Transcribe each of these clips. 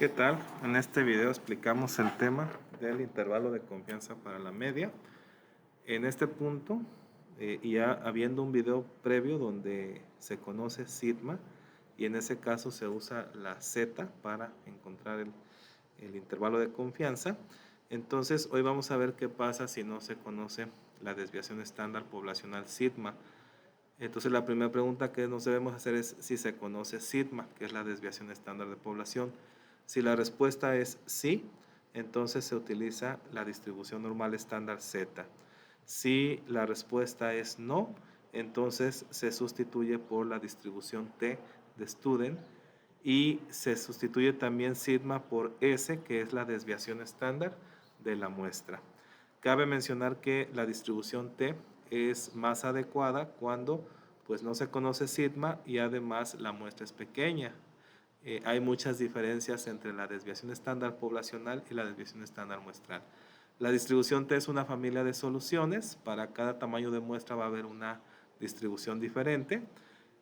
¿Qué tal? En este video explicamos el tema del intervalo de confianza para la media. En este punto, y ya habiendo un video previo donde se conoce sigma, y en ese caso se usa la z para encontrar el intervalo de confianza. Entonces, hoy vamos a ver qué pasa si no se conoce la desviación estándar poblacional sigma. Entonces, la primera pregunta que nos debemos hacer es si se conoce sigma, que es la desviación estándar de población. Si la respuesta es sí, entonces se utiliza la distribución normal estándar Z. Si la respuesta es no, entonces se sustituye por la distribución T de Student y se sustituye también sigma por S, que es la desviación estándar de la muestra. Cabe mencionar que la distribución T es más adecuada cuando pues no se conoce sigma y además la muestra es pequeña. Hay muchas diferencias entre la desviación estándar poblacional y la desviación estándar muestral. La distribución T es una familia de soluciones. Para cada tamaño de muestra va a haber una distribución diferente.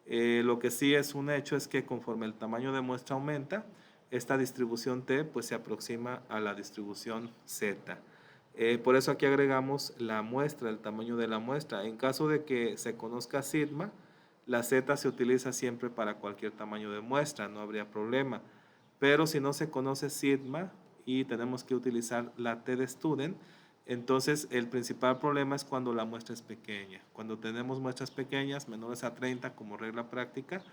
Lo que sí es un hecho es que conforme el tamaño de muestra aumenta, esta distribución T pues se aproxima a la distribución Z. Por eso aquí agregamos la muestra, el tamaño de la muestra. En caso de que se conozca sigma, la Z se utiliza siempre para cualquier tamaño de muestra, no habría problema. Pero si no se conoce sigma y tenemos que utilizar la T de Student, entonces el principal problema es cuando la muestra es pequeña. Cuando tenemos muestras pequeñas, menores a 30 como regla práctica,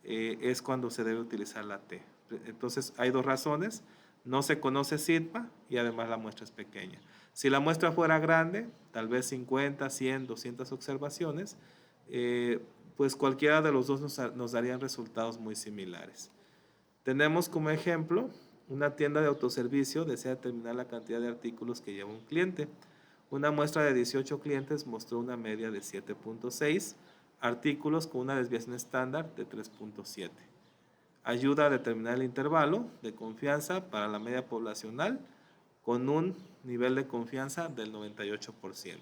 es cuando se debe utilizar la T. Entonces hay dos razones: no se conoce sigma y además la muestra es pequeña. Si la muestra fuera grande, tal vez 50, 100, 200 observaciones, pues cualquiera de los dos nos darían resultados muy similares. Tenemos como ejemplo, una tienda de autoservicio desea determinar la cantidad de artículos que lleva un cliente. Una muestra de 18 clientes mostró una media de 7.6 artículos con una desviación estándar de 3.7. Ayuda a determinar el intervalo de confianza para la media poblacional con un nivel de confianza del 98%.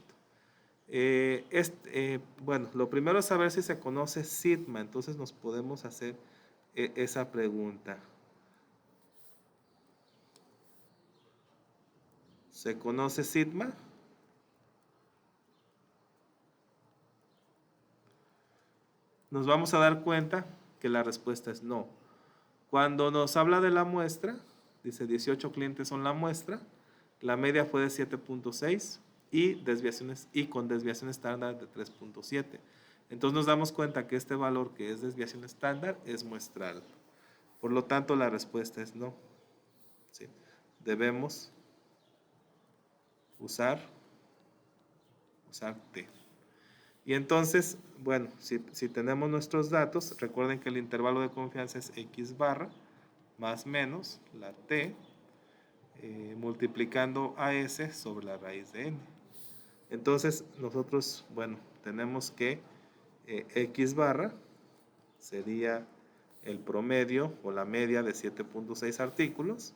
Bueno, lo primero es saber si se conoce sigma, entonces nos podemos hacer esa pregunta. ¿Se conoce sigma? Nos vamos a dar cuenta que la respuesta es no. Cuando nos habla de la muestra, dice 18 clientes son la muestra, la media fue de 7.6 y con desviación estándar de 3.7. Entonces nos damos cuenta que este valor, que es desviación estándar, es muestral. Por lo tanto, la respuesta es no. ¿Sí? Debemos usar T. Y entonces, bueno, si tenemos nuestros datos, recuerden que el intervalo de confianza es X barra más menos la T multiplicando a S sobre la raíz de N. Entonces, nosotros, bueno, tenemos que X barra sería el promedio o la media de 7.6 artículos.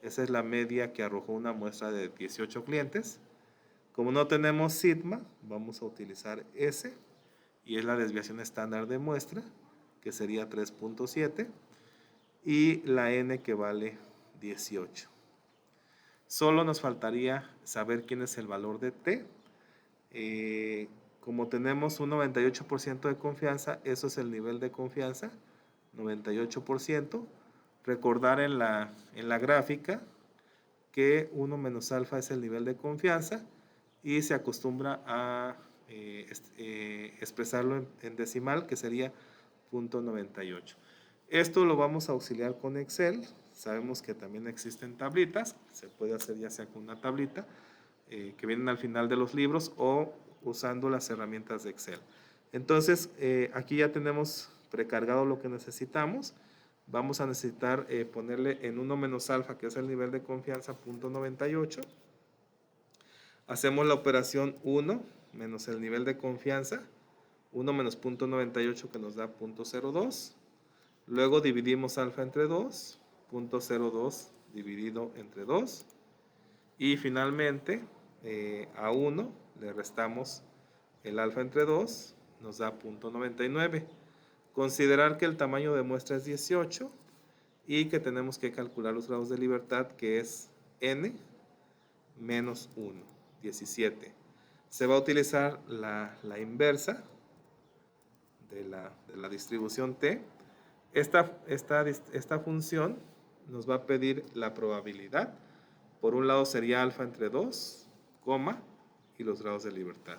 Esa es la media que arrojó una muestra de 18 clientes. Como no tenemos sigma, vamos a utilizar S, y es la desviación estándar de muestra, que sería 3.7, y la N, que vale 18. Solo nos faltaría saber quién es el valor de T. Como tenemos un 98% de confianza, eso es el nivel de confianza, 98%. Recordar en la gráfica que 1 menos alfa es el nivel de confianza y se acostumbra a expresarlo en decimal, que sería 0.98. Esto lo vamos a auxiliar con Excel. Sabemos que también existen tablitas, se puede hacer ya sea con una tablita que vienen al final de los libros o usando las herramientas de Excel. Entonces, aquí ya tenemos precargado lo que necesitamos. Vamos a necesitar ponerle en 1 menos alfa, que es el nivel de confianza, 0.98. Hacemos la operación 1 menos el nivel de confianza, 1 menos 0.98, que nos da 0.02. Luego dividimos alfa entre 2, 0.02 dividido entre 2. Y finalmente a 1 le restamos el alfa entre 2, nos da 0.99. Considerar que el tamaño de muestra es 18 y que tenemos que calcular los grados de libertad, que es n menos 1, 17. Se va a utilizar la inversa de la distribución t. Esta función nos va a pedir la probabilidad. Por un lado sería alfa entre 2, coma, y los grados de libertad.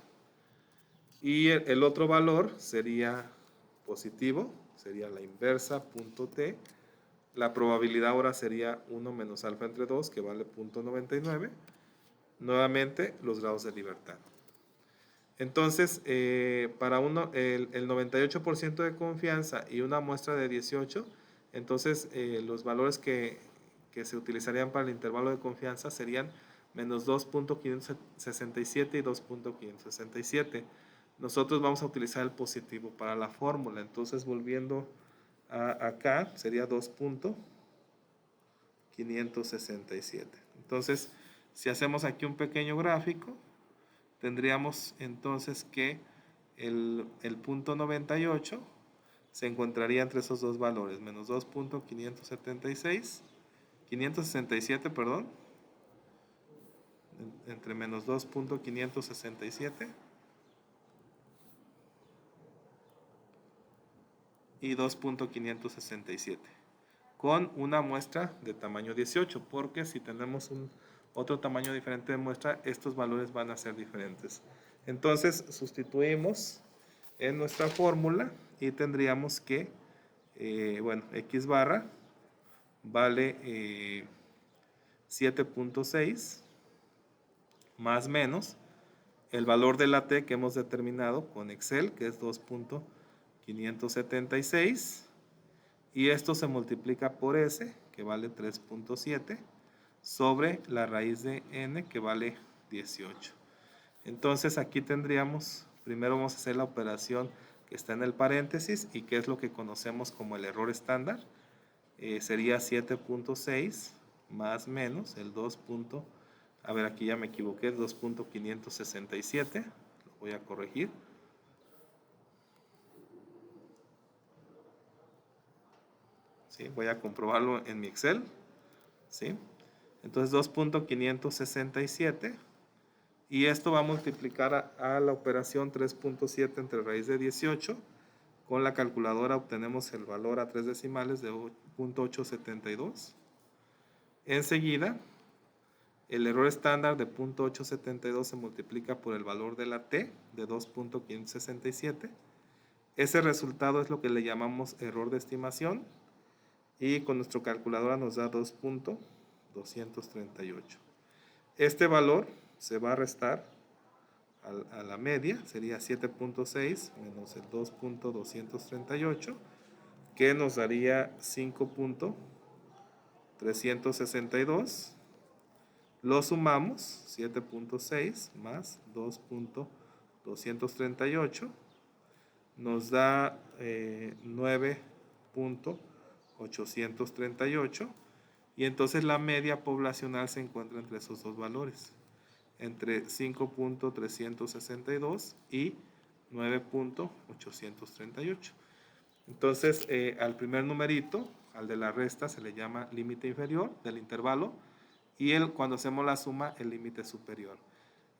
Y el otro valor sería positivo, sería la inversa punto t. La probabilidad ahora sería 1 menos alfa entre 2, que vale 0.99. Nuevamente, los grados de libertad. Entonces, para el 98% de confianza y una muestra de 18, entonces los valores que se utilizarían para el intervalo de confianza serían menos 2.567 y 2.567. Nosotros vamos a utilizar el positivo para la fórmula. Entonces, volviendo acá, sería 2.567. Entonces, si hacemos aquí un pequeño gráfico, tendríamos entonces que el punto 98 se encontraría entre esos dos valores, menos 567, perdón, entre menos 2.567 y 2.567, con una muestra de tamaño 18, porque si tenemos otro tamaño diferente de muestra, estos valores van a ser diferentes. Entonces sustituimos en nuestra fórmula y tendríamos que, bueno, x barra vale 7.6 más menos el valor de la t que hemos determinado con Excel, que es 2.576, y esto se multiplica por s, que vale 3.7, sobre la raíz de n, que vale 18. Entonces aquí tendríamos, primero vamos a hacer la operación que está en el paréntesis y que es lo que conocemos como el error estándar. Sería 7.6 más menos el 2. A ver, aquí ya me equivoqué, 2.567, lo voy a corregir. ¿Sí? Voy a comprobarlo en mi Excel. ¿Sí? Entonces 2.567, y esto va a multiplicar a la operación 3.7 entre raíz de 18. Con la calculadora obtenemos el valor a 3 decimales de 0.872. Enseguida, el error estándar de 0.872 se multiplica por el valor de la t de 2.567. Ese resultado es lo que le llamamos error de estimación, y con nuestra calculadora nos da 2.238. Este valor se va a restar a la media, sería 7.6 menos el 2.238, que nos daría 5.362. Lo sumamos, 7.6 más 2.238, nos da 9.838, y entonces la media poblacional se encuentra entre esos dos valores, entre 5.362 y 9.838. Entonces, al primer numerito, al de la resta, se le llama límite inferior del intervalo, y cuando hacemos la suma, el límite superior.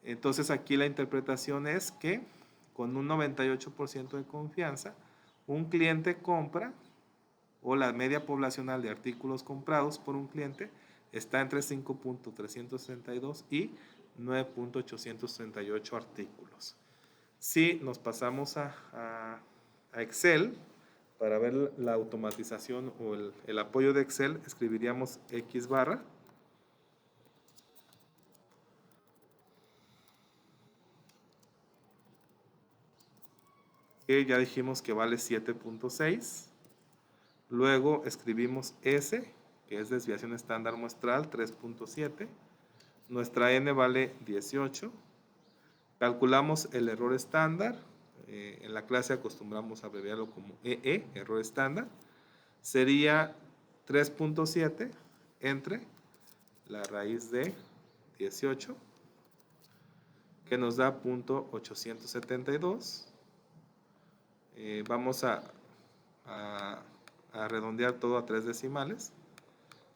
Entonces, aquí la interpretación es que con un 98% de confianza, un cliente compra, o la media poblacional de artículos comprados por un cliente está entre 5.362 y 9.838 artículos. Si nos pasamos a Excel, para ver la automatización o el apoyo de Excel, escribiríamos x barra que ya dijimos que vale 7.6. Luego escribimos S, que es desviación estándar muestral, 3.7. Nuestra N vale 18. Calculamos el error estándar. En la clase acostumbramos a abreviarlo como EE, error estándar. Sería 3.7 entre la raíz de 18, que nos da 0.872. Vamos a a redondear todo a 3 decimales.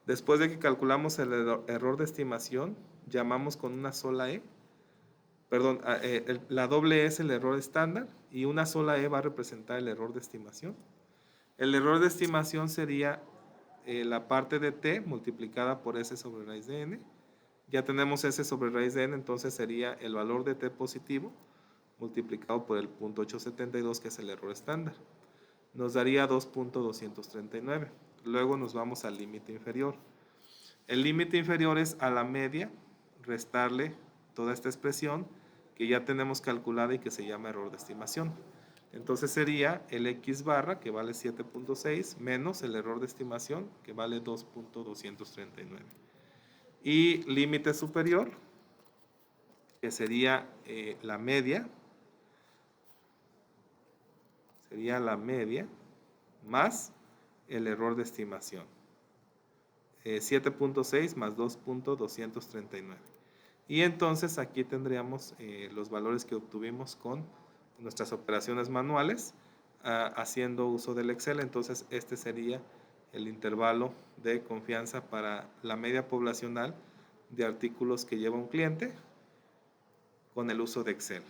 Después de que calculamos el error de estimación, llamamos con una sola E. Perdón, la doble E es el error estándar y una sola E va a representar el error de estimación. El error de estimación sería la parte de t multiplicada por s sobre raíz de n. Ya tenemos s sobre raíz de n, entonces sería el valor de t positivo multiplicado por el 0.872, que es el error estándar. Nos daría 2.239. Luego nos vamos al límite inferior. El límite inferior es a la media restarle toda esta expresión que ya tenemos calculada y que se llama error de estimación. Entonces sería el x barra, que vale 7.6, menos el error de estimación, que vale 2.239. Y límite superior, que sería la media más el error de estimación. 7.6 más 2.239. Y entonces aquí tendríamos los valores que obtuvimos con nuestras operaciones manuales haciendo uso del Excel. Entonces este sería el intervalo de confianza para la media poblacional de artículos que lleva un cliente con el uso de Excel.